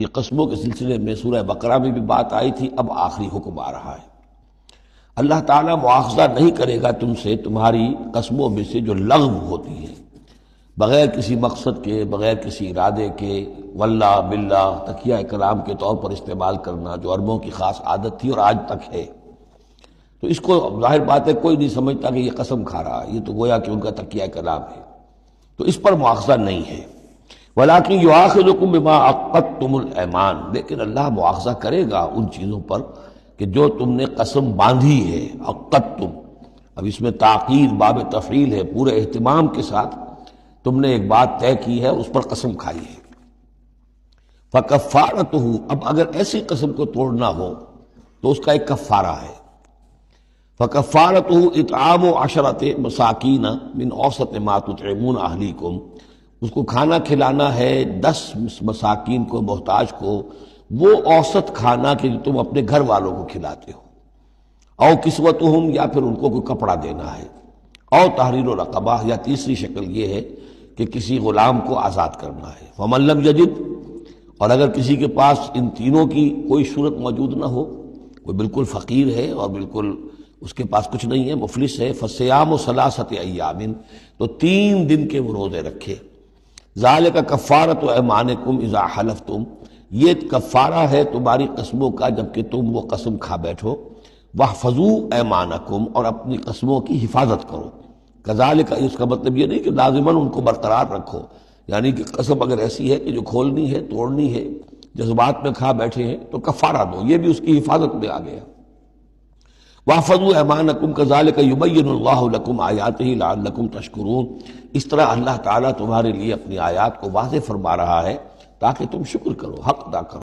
یہ قسموں کے سلسلے میں سورہ بقرہ میں بھی بات آئی تھی، اب آخری حکم آ رہا ہے۔ اللہ تعالیٰ مواخذہ نہیں کرے گا تم سے تمہاری قسموں میں سے جو لغو ہوتی ہیں، بغیر کسی مقصد کے، بغیر کسی ارادے کے، واللہ باللہ تکیہ کلام کے طور پر استعمال کرنا، جو عربوں کی خاص عادت تھی اور آج تک ہے۔ تو اس کو ظاہر بات ہے کوئی نہیں سمجھتا کہ یہ قسم کھا رہا ہے، یہ تو گویا کہ ان کا تکیہ کلام ہے، تو اس پر مواخذہ نہیں ہے۔ وَلَٰكِن يُؤَاخِذُكُم بِمَا عَقَّدتُّمُ الْأَيْمَانَ، لیکن اللہ مواخذہ کرے گا ان چیزوں پر کہ جو تم نے قسم باندھی ہے، عقدتم، اب اس میں تاکید باب تفعیل ہے، پورے اہتمام کے ساتھ تم نے ایک بات طے کی ہے، اس پر قسم کھائی ہے۔ فَكَفَّارَتُهُ، اب اگر ایسی قسم کو توڑنا ہو تو اس کا ایک کفارہ ہے۔ فَكَفَّارَتُهُ إِطْعَامُ عَشَرَةِ مَسَاكِينَ مِنْ أَوْسَطِ مَا تُطْعِمُونَ أَهْلِيكُمْ، اس کو کھانا کھلانا ہے 10 مساکین کو، محتاج کو، وہ اوسط کھانا کہ جو تم اپنے گھر والوں کو کھلاتے ہو۔ او کسوتہم، یا پھر ان کو کوئی کپڑا دینا ہے۔ او تحریر رقبہ، یا تیسری شکل یہ ہے کہ کسی غلام کو آزاد کرنا ہے۔ فمن لم یجد، اور اگر کسی کے پاس ان تینوں کی کوئی صورت موجود نہ ہو، کوئی بالکل فقیر ہے اور بالکل اس کے پاس کچھ نہیں ہے، مفلس ہے، فصیام ثلاثۃ ایام، تو 3 دن کے وہ روزے رکھے۔ ذالک کفارۃ ایمانکم اذا حلفتم، یہ کفارہ ہے تمہاری قسموں کا جب کہ تم وہ قسم کھا بیٹھو۔ واحفظوا ایمانکم، اور اپنی قسموں کی حفاظت کرو۔ کذالک، اس کا مطلب یہ نہیں کہ لازماً ان کو برقرار رکھو، یعنی کہ قسم اگر ایسی ہے کہ جو کھولنی ہے، توڑنی ہے، جذبات میں کھا بیٹھے ہیں تو کفارہ دو، یہ بھی اس کی حفاظت میں آ گیا۔ واحفظوا ایمانکم کذالک یبین اللہ لکم آیاتہ لعلکم تشکرون، اس طرح اللہ تعالیٰ تمہارے لیے اپنی آیات کو واضح فرما رہا ہے تاکہ تم شکر کرو، حق ادا کرو۔